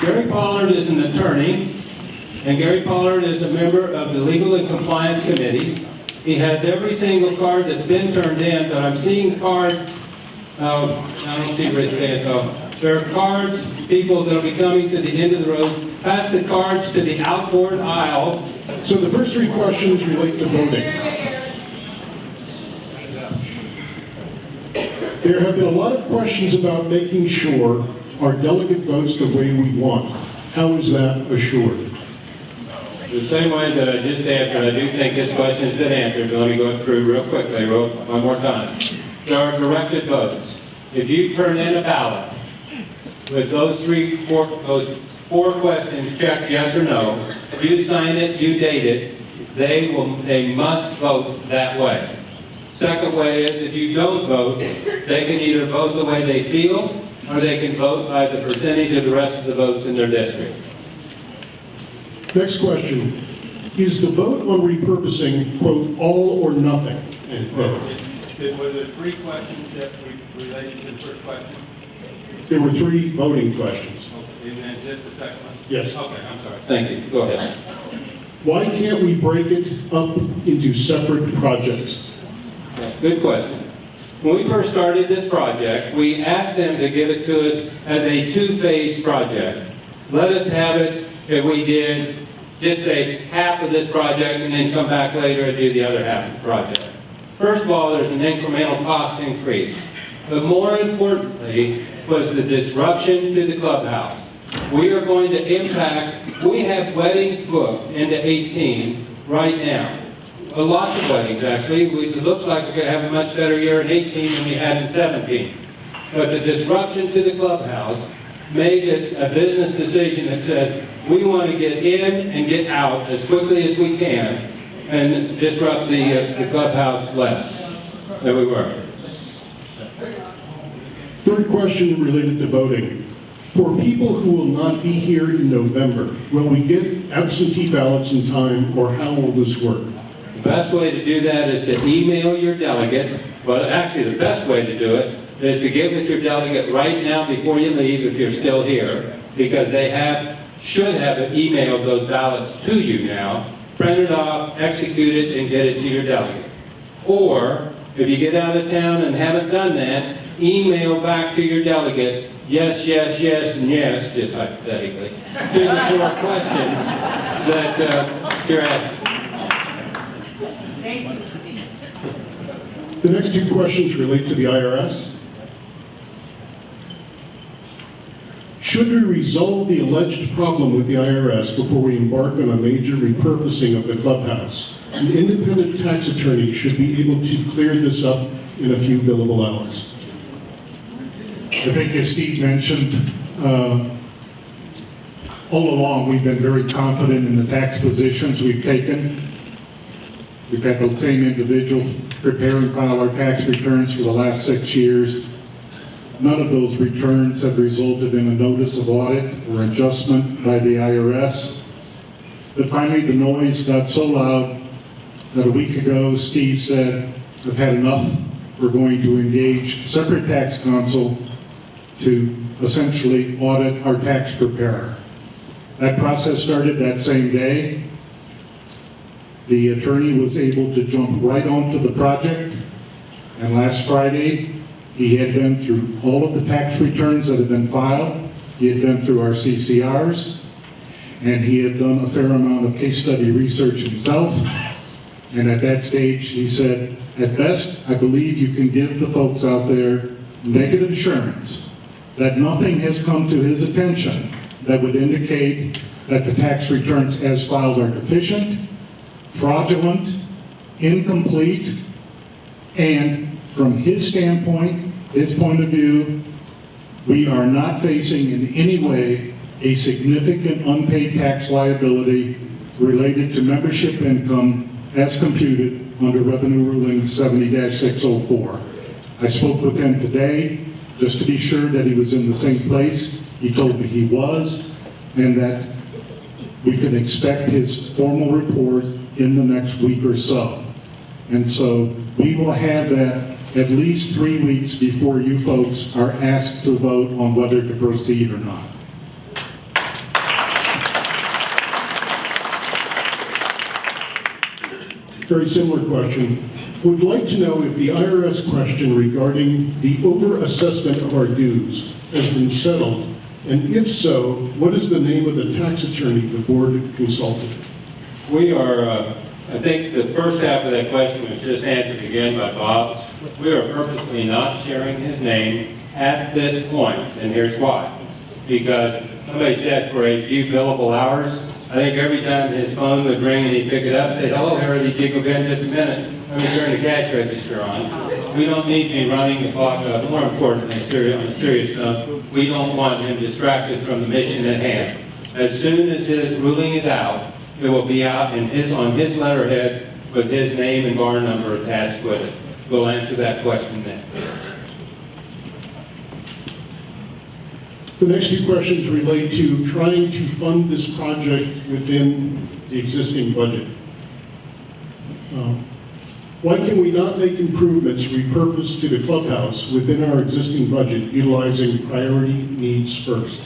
Gary Pollard is an attorney, and Gary Pollard is a member of the Legal and Compliance Committee. He has every single card that's been turned in, but I'm seeing cards, I don't see Rich Danto. There are cards, people that will be coming to the end of the road. Pass the cards to the outboard aisle. So the first three questions relate to voting. There have been a lot of questions about making sure our delegate votes the way we want. How is that assured? The same way that I just answered, I do think this question has been answered. Let me go through real quickly, one more time. There are directed votes. If you turn in a ballot with those four questions checked yes or no, you sign it, you date it, they must vote that way. Second way is if you don't vote, they can either vote the way they feel, or they can vote by the percentage of the rest of the votes in their district. Next question. Is the vote on repurposing, quote, all or nothing, end quote? Were there three questions that related to the first question? There were three voting questions. Okay, and is this the second one? Yes. Okay, I'm sorry. Thank you. Go ahead. Why can't we break it up into separate projects? Good question. When we first started this project, we asked them to give it to us as a two-phase project. Let us have it if we did just say half of this project and then come back later and do the other half of the project. First of all, there's an incremental cost increase. But more importantly was the disruption to the clubhouse. We are going to impact, we have weddings booked into 18 right now. Lots of weddings, actually. It looks like we're going to have a much better year in 18 than we had in 17. But the disruption to the clubhouse made this a business decision that says we want to get in and get out as quickly as we can and disrupt the clubhouse less than we were. Third question related to voting. For people who will not be here in November, will we get absentee ballots in time, or how will this work? The best way to do that is to email your delegate. Well, actually, the best way to do it is to get with your delegate right now before you leave if you're still here, because they should have emailed those ballots to you now, print it off, execute it, and get it to your delegate. Or, if you get out of town and haven't done that, email back to your delegate, yes, yes, yes, and yes, just hypothetically, to the four questions that you're asking. The next two questions relate to the IRS. Should we resolve the alleged problem with the IRS before we embark on a major repurposing of the clubhouse? An independent tax attorney should be able to clear this up in a few billable hours. I think as Steve mentioned, all along we've been very confident in the tax positions we've taken. We've had the same individual prepare and file our tax returns for the last 6 years. None of those returns have resulted in a notice of audit or adjustment by the IRS. But finally the noise got so loud that a week ago Steve said, I've had enough. We're going to engage separate tax counsel to essentially audit our tax preparer. That process started that same day. The attorney was able to jump right onto the project, and last Friday he had been through all of the tax returns that had been filed. He had been through our CCRs, and he had done a fair amount of case study research himself. And at that stage he said, at best, I believe you can give the folks out there negative assurance that nothing has come to his attention that would indicate that the tax returns as filed are deficient, fraudulent, incomplete, and from his standpoint, his point of view, we are not facing in any way a significant unpaid tax liability related to membership income as computed under Revenue Ruling 70-604. I spoke with him today just to be sure that he was in the same place. He told me he was, and that we can expect his formal report in the next week or so. And so we will have that at least 3 weeks before you folks are asked to vote on whether to proceed or not. Very similar question. Would like to know if the IRS question regarding the overassessment of our dues has been settled, and if so, what is the name of the tax attorney the board consulted? We are, I think the first half of that question was just answered again by Bob. We are purposely not sharing his name at this point, and here's why. Because somebody said for a few billable hours, I think every time his phone would ring and he'd pick it up and say, "Hello, Heritage Eagle, in just a minute. Let me turn the cash register on." We don't need to be running the clock up. More importantly, on a serious note, we don't want him distracted from the mission at hand. As soon as his ruling is out, it will be out on his letterhead with his name and bar number attached with it. We'll answer that question then. The next few questions relate to trying to fund this project within the existing budget. Why can we not make improvements repurposed to the clubhouse within our existing budget utilizing priority needs first?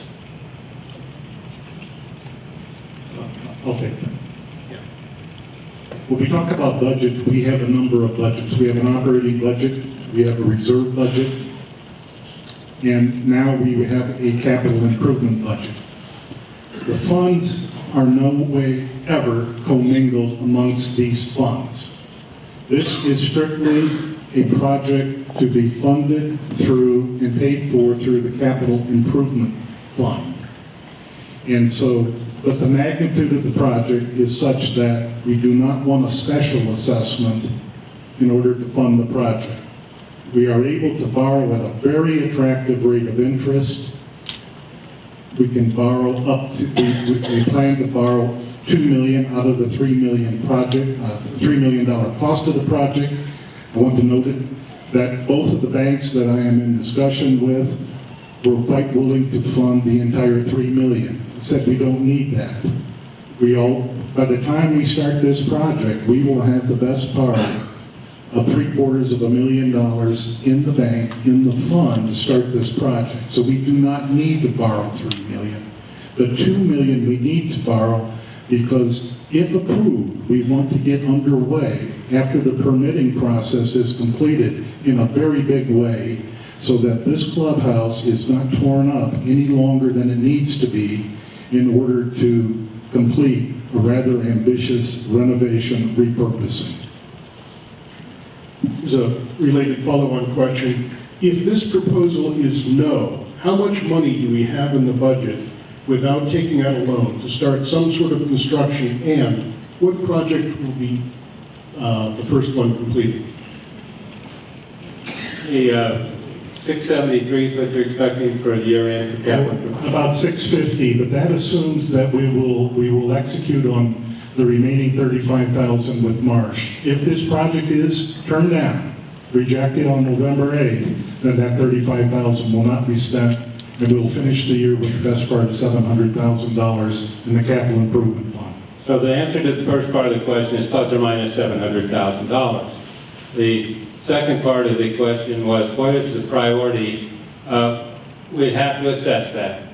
I'll take that. When we talk about budgets, we have a number of budgets. We have an operating budget, we have a reserve budget, and now we have a capital improvement budget. The funds are no way ever commingled amongst these funds. This is strictly a project to be funded through and paid for through the capital improvement fund. And so, but the magnitude of the project is such that we do not want a special assessment in order to fund the project. We are able to borrow at a very attractive rate of interest. We can borrow up to, we plan to borrow $2 million out of the $3 million project, $3 million cost of the project. I want to note that both of the banks that I am in discussion with were quite willing to fund the entire $3 million. Said we don't need that. By the time we start this project, we will have the best part of $750,000 in the bank, in the fund to start this project. So we do not need to borrow $3 million. The $2 million we need to borrow because if approved, we want to get underway after the permitting process is completed in a very big way so that this clubhouse is not torn up any longer than it needs to be in order to complete a rather ambitious renovation repurposing. There's a related follow-on question. If this proposal is no, how much money do we have in the budget without taking out a loan to start some sort of construction, and what project will be the first one completed? The 673 is what you're expecting for a year-end for capital? About 650, but that assumes that we will execute on the remaining 35,000 with Marsh. If this project is turned down, rejected on November 8th, then that 35,000 will not be spent, and we'll finish the year with the best part of $700,000 in the capital improvement fund. So the answer to the first part of the question is plus or minus $700,000. The second part of the question was, what is the priority? We'd have to assess that.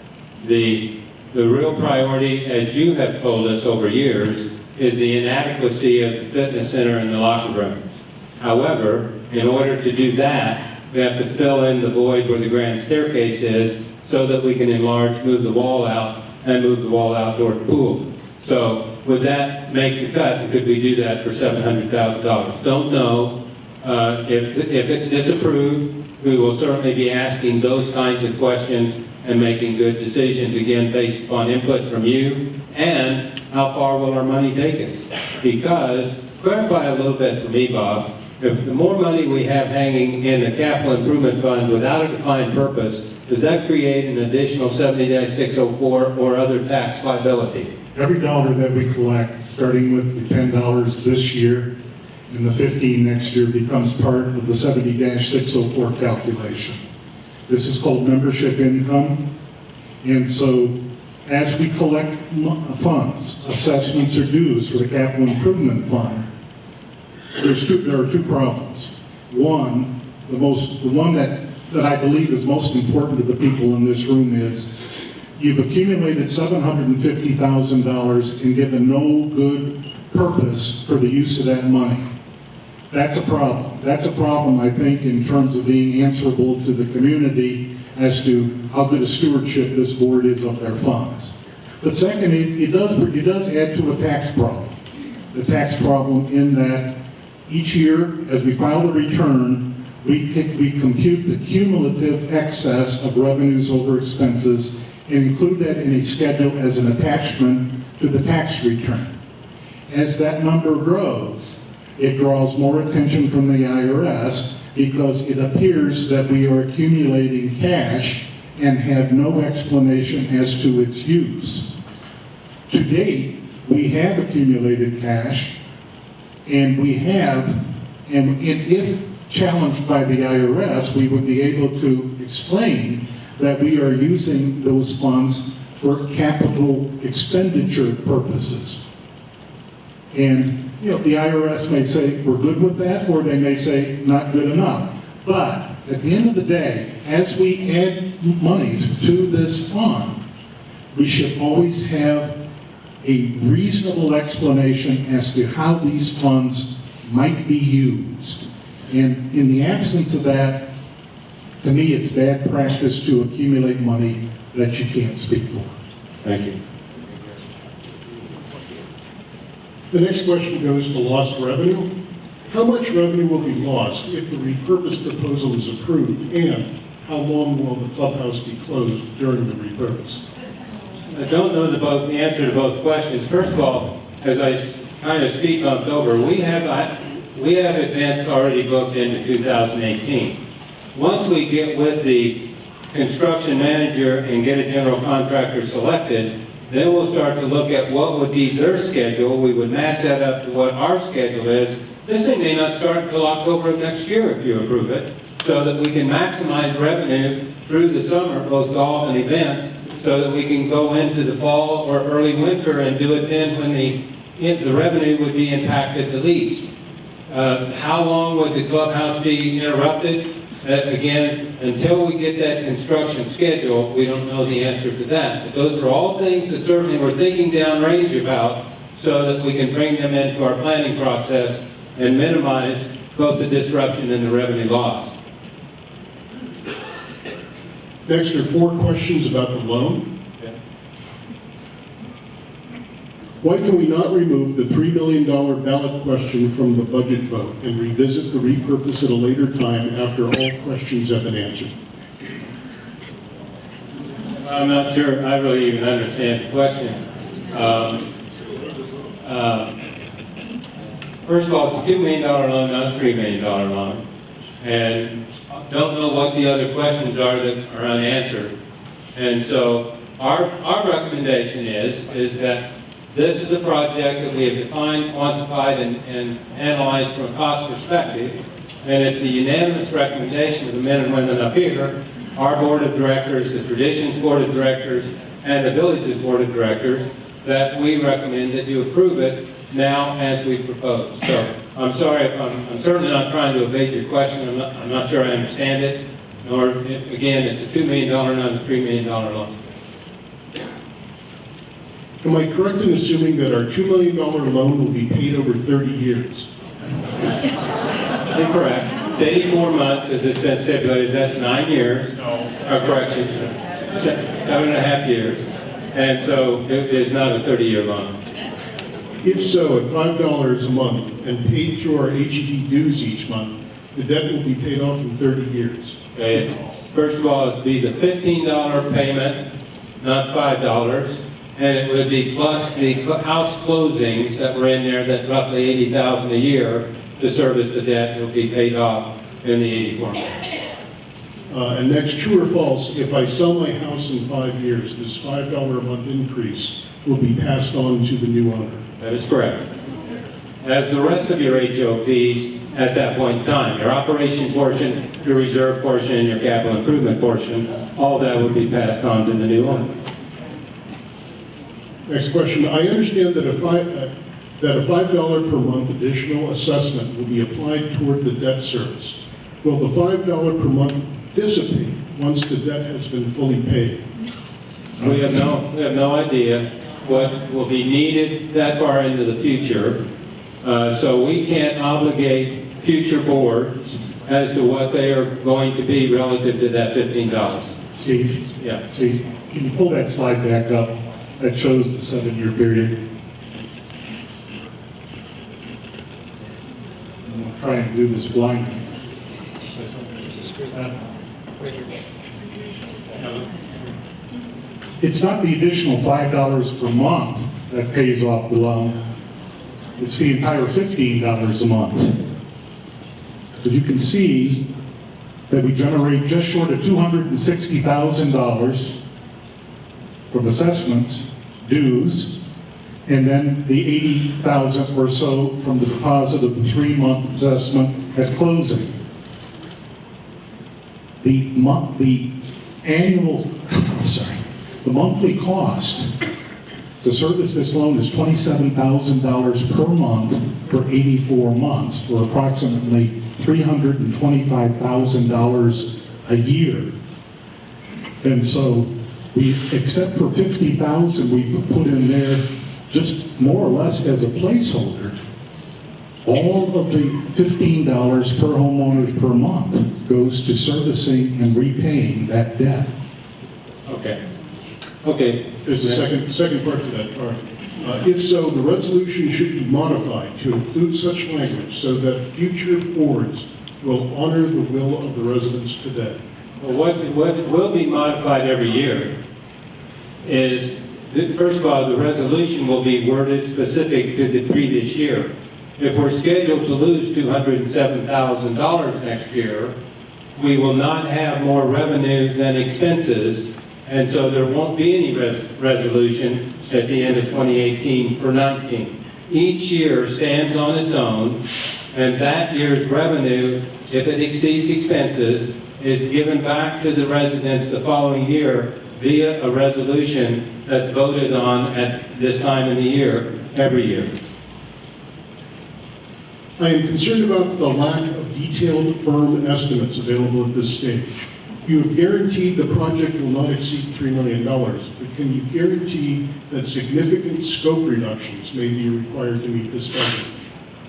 The real priority, as you have told us over years, is the inadequacy of the fitness center and the locker rooms. However, in order to do that, we have to fill in the void where the grand staircase is so that we can enlarge, move the wall out, and move the wall out toward the pool. So would that make the cut, and could we do that for $700,000? Don't know. If it's disapproved, we will certainly be asking those kinds of questions and making good decisions, again, based upon input from you, and how far will our money take us? Because, clarify a little bit for me, Bob, if the more money we have hanging in the capital improvement fund without a defined purpose, does that create an additional 70-604 or other tax liability? Every dollar that we collect, starting with the $10 this year and the $15 next year, becomes part of the 70-604 calculation. This is called membership income. And so as we collect funds, assessments or dues for the capital improvement fund, there are two problems. One, the one that I believe is most important to the people in this room is you've accumulated $750,000 and given no good purpose for the use of that money. That's a problem. That's a problem, I think, in terms of being answerable to the community as to how good a stewardship this board is of their funds. But second is, it does add to a tax problem. The tax problem in that each year, as we file the return, we compute the cumulative excess of revenues over expenses and include that in a schedule as an attachment to the tax return. As that number grows, it draws more attention from the IRS because it appears that we are accumulating cash and have no explanation as to its use. To date, we have accumulated cash, and if challenged by the IRS, we would be able to explain that we are using those funds for capital expenditure purposes. And the IRS may say, we're good with that, or they may say, not good enough. But at the end of the day, as we add monies to this fund, we should always have a reasonable explanation as to how these funds might be used. And in the absence of that, to me, it's bad practice to accumulate money that you can't speak for. Thank you. The next question goes to lost revenue. How much revenue will be lost if the repurpose proposal is approved, and how long will the clubhouse be closed during the repurpose? I don't know the answer to both questions. First of all, as I kind of speed bumped over, we have events already booked into 2018. Once we get with the construction manager and get a general contractor selected, then we'll start to look at what would be their schedule. We would match that up to what our schedule is. This thing may not start until October of next year if you approve it, so that we can maximize revenue through the summer, both golf and events, so that we can go into the fall or early winter and do it then when the revenue would be impacted the least. How long would the clubhouse be interrupted? Again, until we get that construction schedule, we don't know the answer to that. But those are all things that certainly we're thinking downrange about so that we can bring them into our planning process and minimize both the disruption and the revenue loss. Next are 4 questions about the loan. Okay. Why can we not remove the $3 million ballot question from the budget vote and revisit the repurpose at a later time after all questions have been answered? I'm not sure I really even understand the question. First of all, it's a $2 million loan, not a $3 million loan. And don't know what the other questions are that are unanswered. And so our recommendation is that this is a project that we have defined, quantified, and analyzed from a cost perspective. And it's the unanimous recommendation of the men and women up here, our board of directors, the Traditions Board of Directors, and the Village's Board of Directors, that we recommend that you approve it now as we propose. So I'm sorry, I'm certainly not trying to evade your question. I'm not sure I understand it. Nor, again, it's a $2 million, not a $3 million loan. Am I correct in assuming that our $2 million loan will be paid over 30 years? Incorrect. It's 84 months, as it's been stipulated. That's 9 years. Correction, 7.5 years. And so it is not a 30-year loan. If so, at $5 a month and paid through our HEB dues each month, the debt will be paid off in 30 years. Okay, first of all, it'd be the $15 payment, not $5, and it would be plus the house closings that were in there, that roughly $80,000 a year to service the debt will be paid off in the 84 months. And next, true or false, if I sell my house in 5 years, this $5 a month increase will be passed on to the new owner? That is correct. As the rest of your HO fees at that point in time, your operation portion, your reserve portion, and your capital improvement portion, all that would be passed on to the new owner. Next question. I understand that a $5 per month additional assessment will be applied toward the debt service. Will the $5 per month dissipate once the debt has been fully paid? We have no idea what will be needed that far into the future. So we can't obligate future boards as to what they are going to be relative to that $15. Steve? Yeah. Steve, can you pull that slide back up that shows the 7-year period? I'm going to try and do this blindly. It's not the additional $5 per month that pays off the loan. It's the entire $15 a month. But you can see that we generate just short of $260,000 from assessments, dues, and then the $80,000 or so from the deposit of the 3-month assessment at closing. The monthly cost to service this loan is $27,000 per month for 84 months, or approximately $325,000 a year. And so we, except for $50,000 we put in there just more or less as a placeholder, all of the $15 per homeowner per month goes to servicing and repaying that debt. Okay. Okay. There's a second part to that, Carl. If so, the resolution should be modified to include such language so that future boards will honor the will of the residents today. Well, what will be modified every year is, first of all, the resolution will be worded specific to the previous year. If we're scheduled to lose $207,000 next year, we will not have more revenue than expenses, and so there won't be any resolution at the end of 2018 for 19. Each year stands on its own, and that year's revenue, if it exceeds expenses, is given back to the residents the following year via a resolution that's voted on at this time of the year, every year. I am concerned about the lack of detailed, firm estimates available at this stage. You have guaranteed the project will not exceed $3 million, but can you guarantee that significant scope reductions may be required to meet this budget?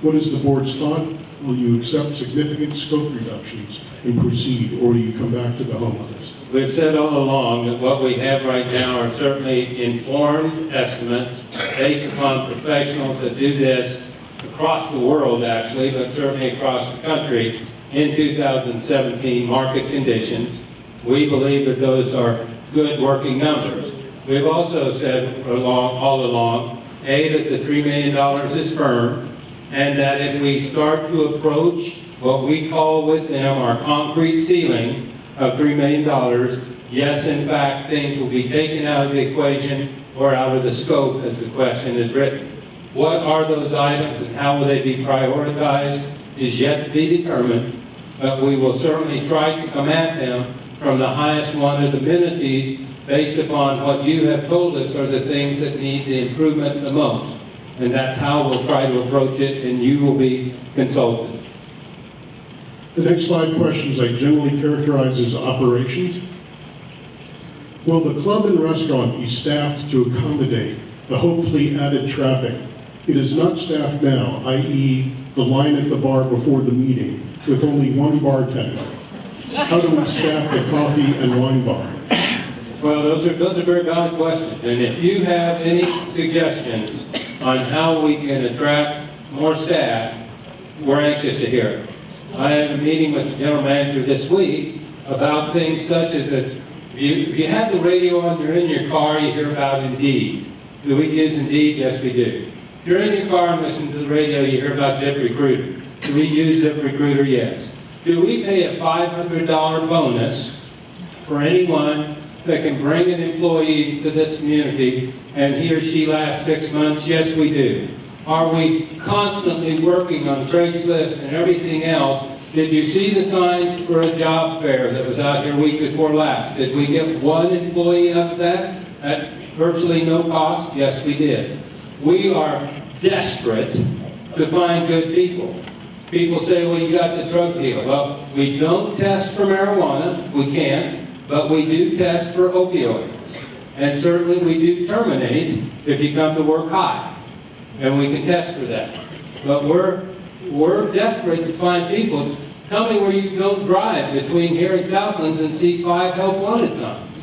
What is the board's thought? Will you accept significant scope reductions and proceed, or do you come back to the homeowners? We've said all along that what we have right now are certainly informed estimates based upon professionals that do this across the world, actually, but certainly across the country in 2017 market conditions. We believe that those are good working numbers. We've also said all along, that the $3 million is firm, and that if we start to approach what we call with them our concrete ceiling of $3 million, yes, in fact, things will be taken out of the equation or out of the scope as the question is written. What are those items and how will they be prioritized is yet to be determined, but we will certainly try to come at them from the highest wanted amenities based upon what you have told us are the things that need the improvement the most. And that's how we'll try to approach it, and you will be consulted. The next 5 questions I generally characterize as operations. Will the club and restaurant be staffed to accommodate the hopefully added traffic? It is not staffed now, i.e. the line at the bar before the meeting, with only one bartender. How do we staff the coffee and wine bar? Well, those are very valid questions. And if you have any suggestions on how we can attract more staff, we're anxious to hear it. I have a meeting with the general manager this week about things such as this. You have the radio on, you're in your car, you hear about Indeed. Do we use Indeed? Yes, we do. If you're in your car and listen to the radio, you hear about ZipRecruiter. Do we use ZipRecruiter? Yes. Do we pay a $500 bonus for anyone that can bring an employee to this community and he or she lasts 6 months? Yes, we do. Are we constantly working on Craigslist and everything else? Did you see the signs for a job fair that was out here week before last? Did we get one employee out of that at virtually no cost? Yes, we did. We are desperate to find good people. People say, well, you got the drug deal. Well, we don't test for marijuana. We can't. But we do test for opioids. And certainly we do terminate if you come to work hot, and we can test for that. But we're desperate to find people. Tell me where you don't drive between here and Southlands and see 5 help wanted signs.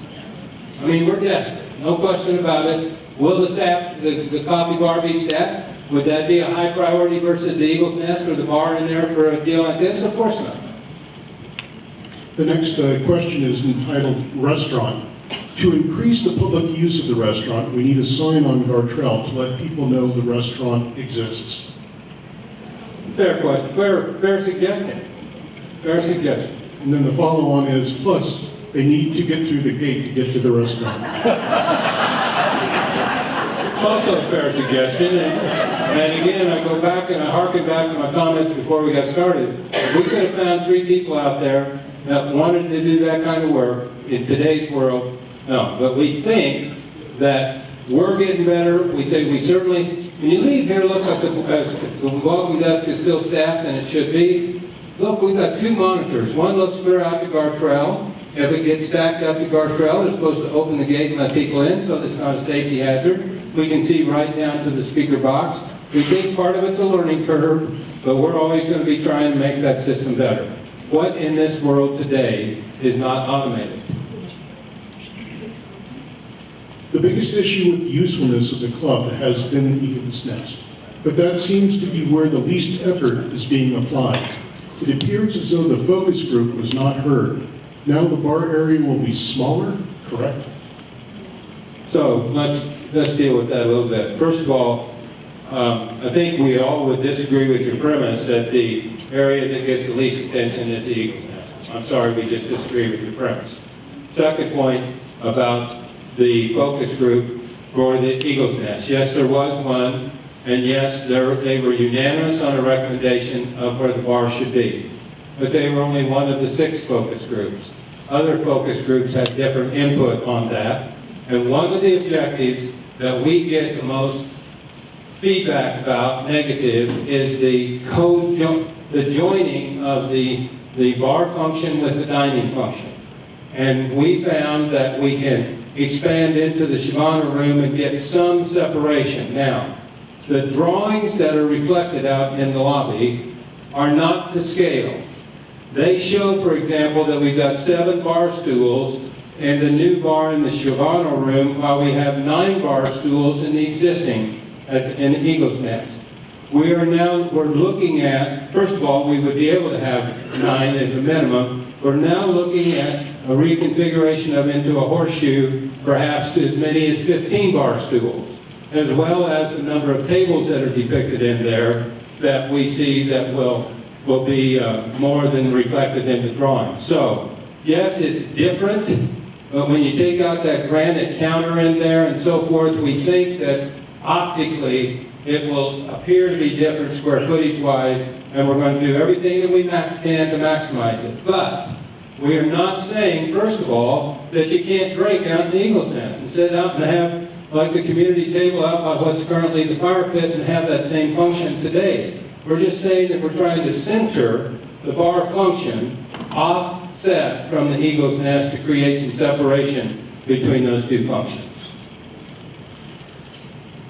I mean, we're desperate, no question about it. Will the staff, the coffee bar be staffed? Would that be a high priority versus the Eagle's Nest or the bar in there for a deal like this? Of course not. The next question is entitled Restaurant. To increase the public use of the restaurant, we need a sign on Gartrell to let people know the restaurant exists. Fair question, fair suggestion. Fair suggestion. And then the follow-on is, plus, they need to get through the gate to get to the restaurant. Also a fair suggestion, and again, I go back and I harken back to my comments before we got started. If we could have found 3 people out there that wanted to do that kind of work in today's world, no. But we think that we're getting better. We think we certainly, when you leave here, look like the welcome desk is still staffed and it should be. Look, we've got 2 monitors. One looks clear out to Gartrell. If it gets stacked up to Gartrell, they're supposed to open the gate and let people in, so it's not a safety hazard. We can see right down to the speaker box. We think part of it's a learning curve, but we're always going to be trying to make that system better. What in this world today is not automated? The biggest issue with the usefulness of the club has been the Eagle's Nest, but that seems to be where the least effort is being applied. It appears as though the focus group was not heard. Now the bar area will be smaller, correct? So let's deal with that a little bit. First of all, I think we all would disagree with your premise that the area that gets the least attention is the Eagle's Nest. I'm sorry, we just disagree with your premise. Second point about the focus group for the Eagle's Nest. Yes, there was one, and yes, they were unanimous on a recommendation of where the bar should be. But they were only one of the 6 focus groups. Other focus groups had different input on that. And one of the objectives that we get the most feedback about, negative, is the joining of the bar function with the dining function. And we found that we can expand into the Shivana room and get some separation. Now, the drawings that are reflected out in the lobby are not to scale. They show, for example, that we've got 7 bar stools in the new bar in the Shivano room, while we have 9 bar stools in the existing in the Eagle's Nest. We're looking at, first of all, we would be able to have 9 as a minimum. We're now looking at a reconfiguration of into a horseshoe, perhaps to as many as 15 bar stools, as well as the number of tables that are depicted in there that we see that will be more than reflected in the drawing. So, yes, it's different, but when you take out that granite counter in there and so forth, we think that optically it will appear to be different square footage-wise, and we're going to do everything that we can to maximize it. But we are not saying, first of all, that you can't drink out in the Eagle's Nest and sit out and have, like the community table out by what's currently the fire pit, and have that same function today. We're just saying that we're trying to center the bar function offset from the Eagle's Nest to create some separation between those 2 functions.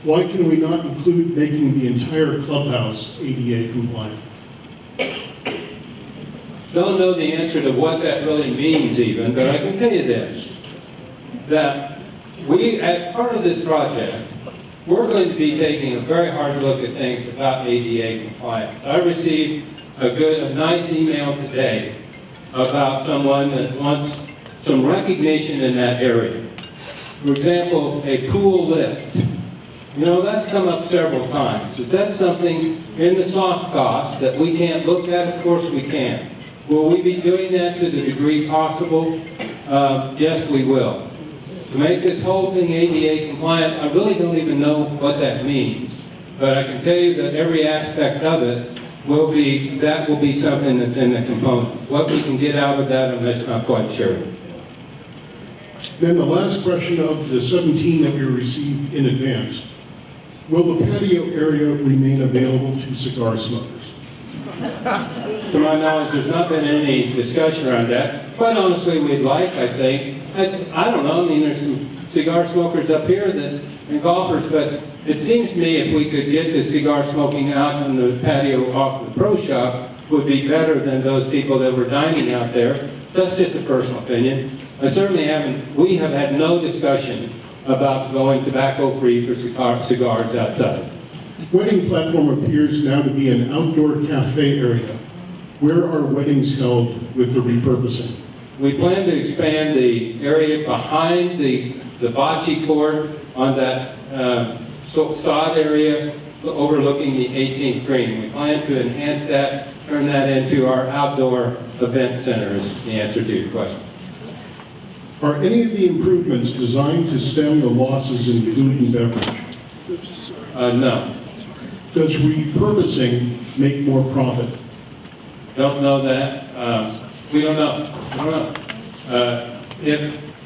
Why can we not include making the entire clubhouse ADA compliant? Don't know the answer to what that really means even, but I can tell you this, that we, as part of this project, we're going to be taking a very hard look at things about ADA compliance. I received a nice email today about someone that wants some recognition in that area. For example, a pool lift. You know, that's come up several times. Is that something in the soft cost that we can't look at? Of course we can. Will we be doing that to the degree possible? Yes, we will. To make this whole thing ADA compliant, I really don't even know what that means. But I can tell you that every aspect of it will be something that's in the component. What we can get out of that, I'm just not quite sure. Then the last question of the 17 that we received in advance. Will the patio area remain available to cigar smokers? To my knowledge, there's not been any discussion around that. Quite honestly, we'd like, I think. I don't know, I mean, there's some cigar smokers up here and golfers, but it seems to me if we could get the cigar smoking out on the patio off the pro shop would be better than those people that were dining out there. That's just a personal opinion. We have had no discussion about going tobacco-free for cigars outside. Wedding platform appears now to be an outdoor cafe area. Where are weddings held with the repurposing? We plan to expand the area behind the bocce court on that sod area overlooking the 18th green. We plan to enhance that, turn that into our outdoor event center is the answer to your question. Are any of the improvements designed to stem the losses in food and beverage? No. Does repurposing make more profit? Don't know that. We don't know. We don't know.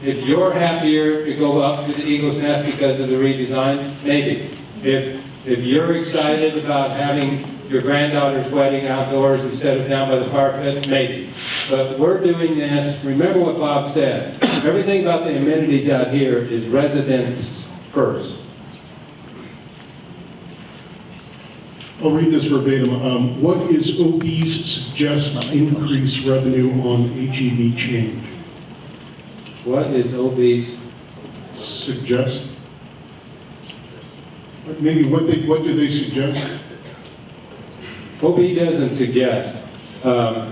If you're happier to go up to the Eagle's Nest because of the redesign, maybe. If you're excited about having your granddaughter's wedding outdoors instead of down by the fire pit, maybe. But we're doing this, remember what Bob said, everything about the amenities out here is residents first. I'll read this verbatim. What is OB's suggest increase revenue on HEB change? What is OB's? Suggest? Maybe what do they suggest? OB doesn't suggest. I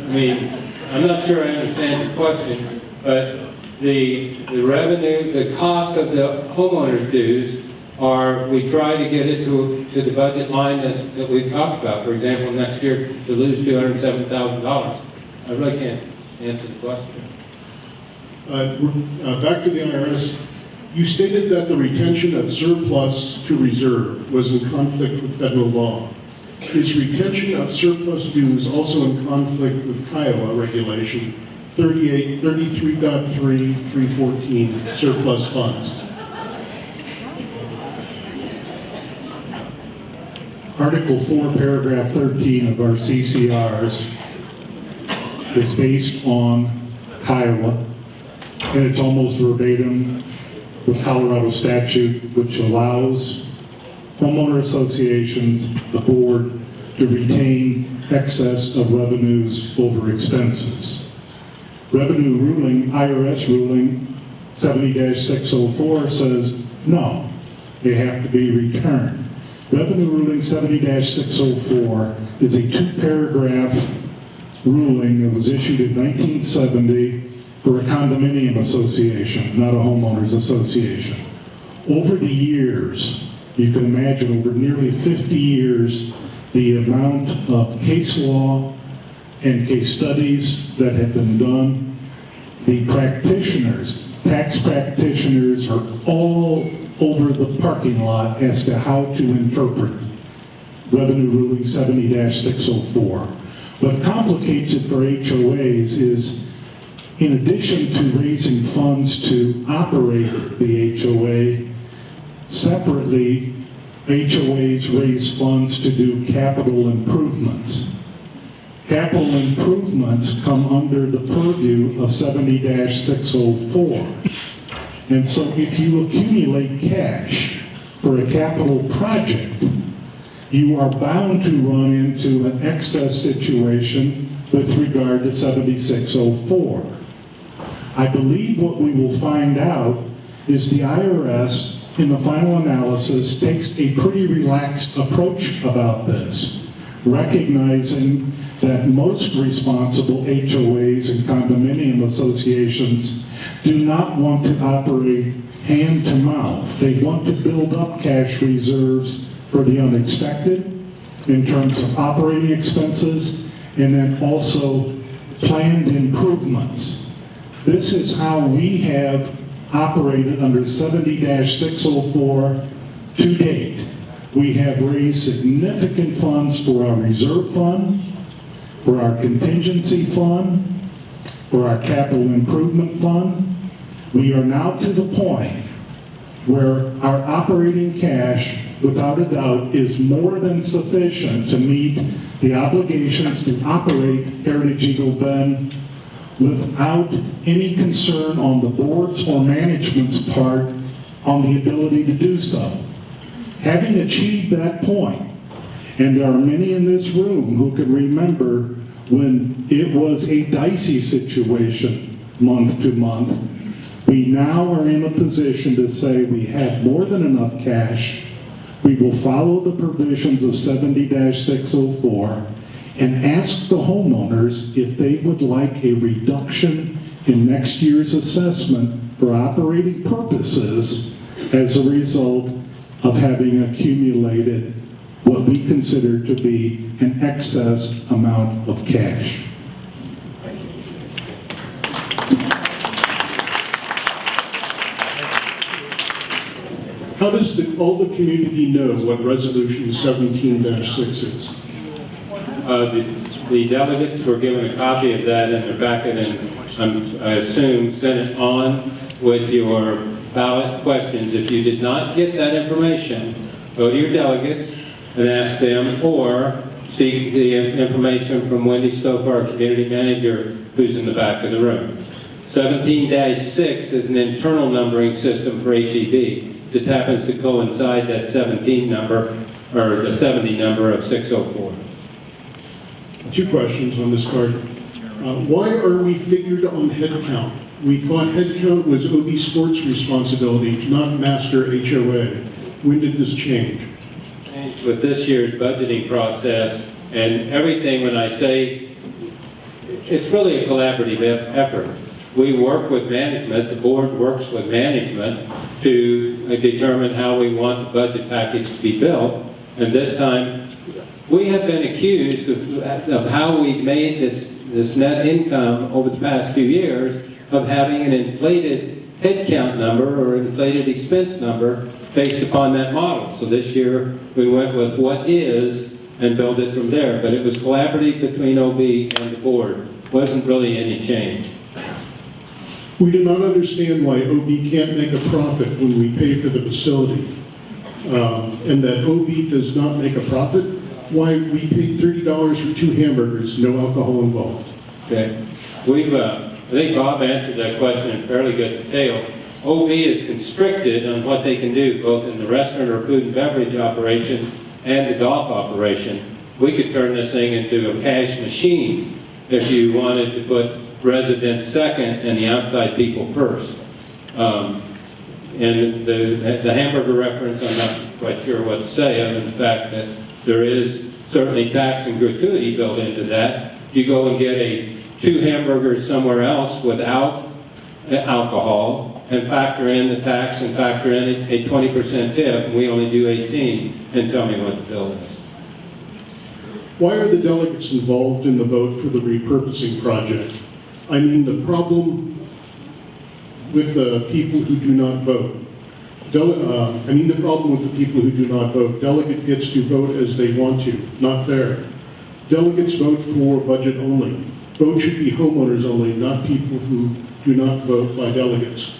mean, I'm not sure I understand your question, but the revenue, the cost of the homeowners' dues are, we try to get it to the budget line that we've talked about. For example, next year to lose $207,000. I really can't answer the question. Back to the IRS. You stated that the retention of surplus to reserve was in conflict with federal law. Is retention of surplus dues also in conflict with Kiowa regulation 33.3 surplus funds? Article 4, paragraph 13 of our CCRs is based on Kiowa, and it's almost verbatim with Colorado statute, which allows homeowner associations, the board, to retain excess of revenues over expenses. Revenue ruling, IRS ruling 70-604 says no, they have to be returned. Revenue ruling 70-604 is a 2-paragraph ruling that was issued in 1970 for a condominium association, not a homeowners association. Over the years, you can imagine over nearly 50 years, the amount of case law and case studies that have been done. The practitioners, tax practitioners, are all over the parking lot as to how to interpret Revenue Ruling 70-604. What complicates it for HOAs is, in addition to raising funds to operate the HOA, separately, HOAs raise funds to do capital improvements. Capital improvements come under the purview of 70-604. And so if you accumulate cash for a capital project, you are bound to run into an excess situation with regard to 7604. I believe what we will find out is the IRS, in the final analysis, takes a pretty relaxed approach about this, recognizing that most responsible HOAs and condominium associations do not want to operate hand to mouth. They want to build up cash reserves for the unexpected in terms of operating expenses and then also planned improvements. This is how we have operated under 70-604 to date. We have raised significant funds for our reserve fund, for our contingency fund, for our capital improvement fund. We are now to the point where our operating cash, without a doubt, is more than sufficient to meet the obligations to operate Heritage Eagle Bend without any concern on the board's or management's part on the ability to do so. Having achieved that point, and there are many in this room who can remember when it was a dicey situation month to month, we now are in a position to say we have more than enough cash. We will follow the provisions of 70-604 and ask the homeowners if they would like a reduction in next year's assessment for operating purposes as a result of having accumulated what we consider to be an excess amount of cash. How does all the community know what Resolution 17-6 is? The delegates were given a copy of that in their packet, and I assume sent it on with your ballot questions. If you did not get that information, go to your delegates and ask them, or seek the information from Wendy Stouffer, our community manager, who's in the back of the room. 17-6 is an internal numbering system for HEB. Just happens to coincide that 17 number, or the 70 number of 604. Two questions on this card. Why are we figured on head count? We thought head count was OB Sports' responsibility, not master HOA. When did this change? With this year's budgeting process and everything, when I say it's really a collaborative effort. We work with management, the board works with management to determine how we want the budget package to be built. And this time, we have been accused of how we've made this net income over the past few years of having an inflated headcount number or inflated expense number based upon that model. So this year, we went with what is and built it from there. But it was collaborative between OB and the board. Wasn't really any change. We do not understand why OB can't make a profit when we pay for the facility. And that OB does not make a profit, why we paid $30 for 2 hamburgers, no alcohol involved. Okay. I think Bob answered that question in fairly good detail. OB is constricted on what they can do, both in the restaurant or food and beverage operation and the golf operation. We could turn this thing into a cash machine if you wanted to put residents second and the outside people first. And the hamburger reference, I'm not quite sure what to say, other than the fact that there is certainly tax and gratuity built into that. You go and get 2 hamburgers somewhere else without alcohol and factor in the tax and factor in a 20% tip, and we only do 18, and tell me what the bill is. Why are the delegates involved in the vote for the repurposing project? I mean, the problem with the people who do not vote. The problem with the people who do not vote. Delegate gets to vote as they want to. Not fair. Delegates vote for budget only. Vote should be homeowners only, not people who do not vote by delegates.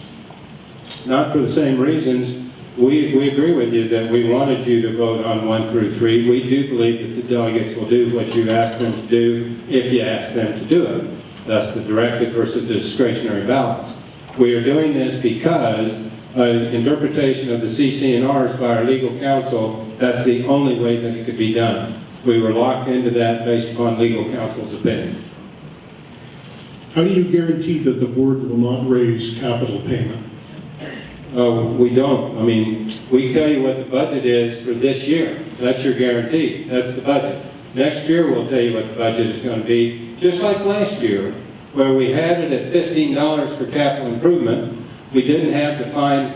Not for the same reasons. We agree with you that we wanted you to vote on 1 through 3. We do believe that the delegates will do what you ask them to do if you ask them to do it. That's the directed versus the discretionary balance. We are doing this because interpretation of the CC&Rs by our legal counsel, that's the only way that it could be done. We were locked into that based upon legal counsel's opinion. How do you guarantee that the board will not raise capital payment? We don't. I mean, we tell you what the budget is for this year. That's your guarantee. That's the budget. Next year, we'll tell you what the budget is going to be, just like last year, where we had it at $15 for capital improvement. We didn't have to find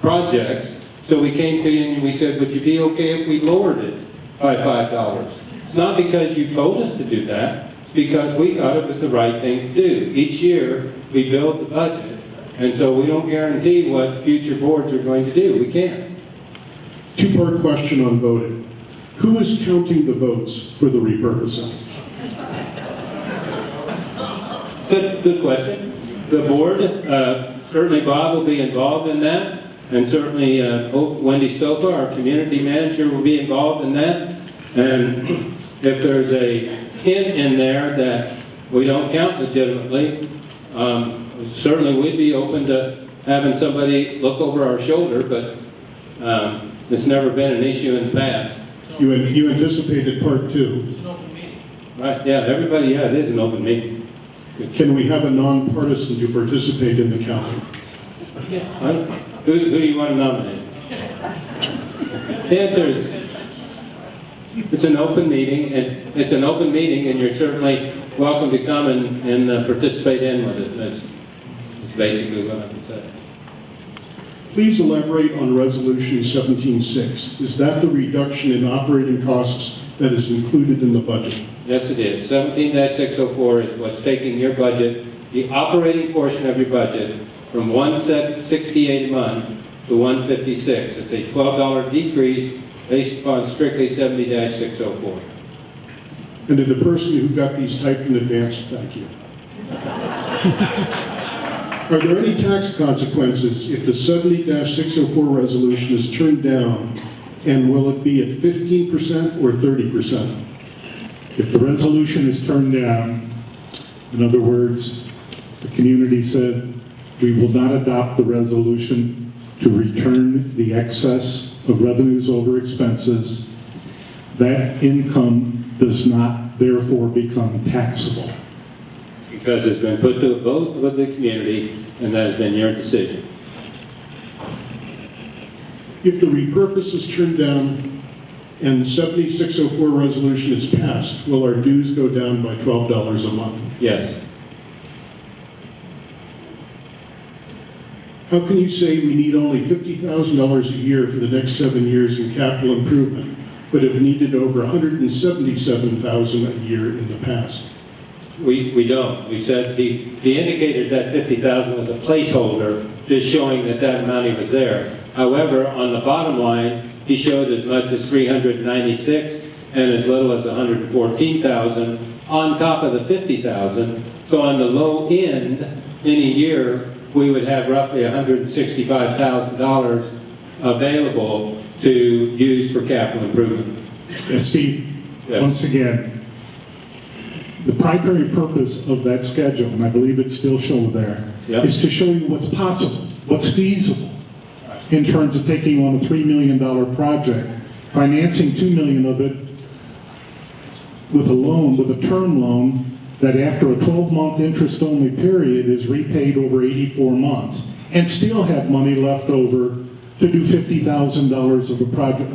projects, so we came to you and we said, would you be okay if we lowered it by $5? It's not because you told us to do that. It's because we thought it was the right thing to do. Each year, we build the budget. And so we don't guarantee what future boards are going to do. We can't. 2-part question on voting. Who is counting the votes for the repurposing? Good question. The board, certainly Bob will be involved in that, and certainly Wendy Stouffer, our community manager, will be involved in that. And if there's a hint in there that we don't count legitimately, Certainly, we'd be open to having somebody look over our shoulder, but it's never been an issue in the past. You anticipated part two. Right, yeah, everybody, yeah, it is an open meeting. Can we have a nonpartisan to participate in the counting? Who do you want to nominate? The answer is, it's an open meeting, and you're certainly welcome to come and participate in with it. That's basically what I can say. Please elaborate on Resolution 17.6. Is that the reduction in operating costs that is included in the budget? Yes, it is. 17-604 is what's taking your budget, the operating portion of your budget, from $168 a month to $156. It's a $12 decrease based upon strictly 70-604. And to the person who got these typed in advance, thank you. Are there any tax consequences if the 70-604 resolution is turned down, and will it be at 15% or 30%? If the resolution is turned down, in other words, the community said, we will not adopt the resolution to return the excess of revenues over expenses, that income does not therefore become taxable. Because it's been put to a vote with the community, and that has been your decision. If the repurpose is turned down and the 7604 resolution is passed, will our dues go down by $12 a month? Yes. How can you say we need only $50,000 a year for the next 7 years in capital improvement, but have needed over $177,000 a year in the past? We don't. We said he indicated that 50,000 was a placeholder, just showing that that money was there. However, on the bottom line, he showed as much as 396 and as little as 114,000 on top of the 50,000. So on the low end, in a year, we would have roughly $165,000 available to use for capital improvement. Yes, Steve, Yes. Once again, the primary purpose of that schedule, and I believe it's still shown there, Yep. is to show you what's possible, what's feasible in terms of taking on a $3 million project, financing $2 million of it with a loan, with a term loan, that after a 12-month interest-only period is repaid over 84 months, and still have money left over to do $50,000 of a project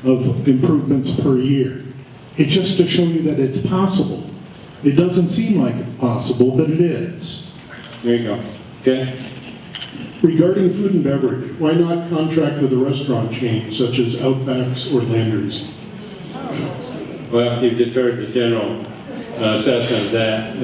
of improvements per year. It's just to show you that it's possible. It doesn't seem like it's possible, but it is. There you go. Okay? Regarding food and beverage, why not contract with a restaurant chain such as Outback's or Landers? Well, you've just heard the general assessment of that.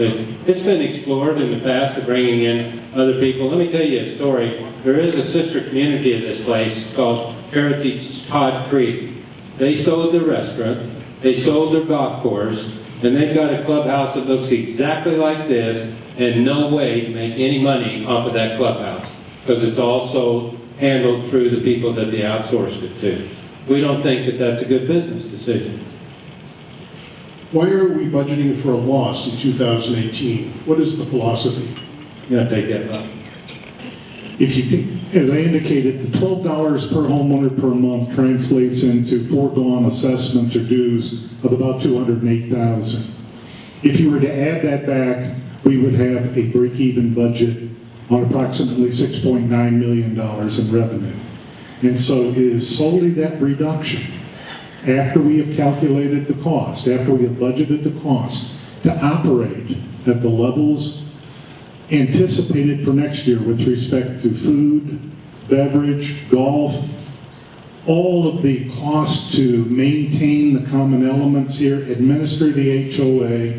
It's been explored in the past of bringing in other people. Let me tell you a story. There is a sister community of this place. It's called Heritage Todd Creek. They sold their restaurant, they sold their golf course, and they've got a clubhouse that looks exactly like this, and no way to make any money off of that clubhouse, because it's also handled through the people that they outsourced it to. We don't think that that's a good business decision. Why are we budgeting for a loss in 2018? What is the philosophy? You gotta take that up. If you think, as I indicated, the $12 per homeowner per month translates into foregone assessments or dues of about $208,000. If you were to add that back, we would have a break-even budget on approximately $6.9 million in revenue. And so it is solely that reduction, after we have calculated the cost, after we have budgeted the cost, to operate at the levels anticipated for next year with respect to food, beverage, golf, all of the costs to maintain the common elements here, administer the HOA,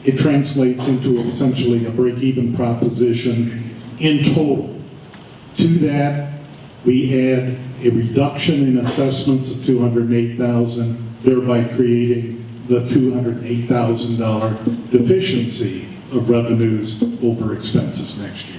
it translates into essentially a break-even proposition in total. To that, we add a reduction in assessments of $208,000, thereby creating the $208,000 deficiency of revenues over expenses next year.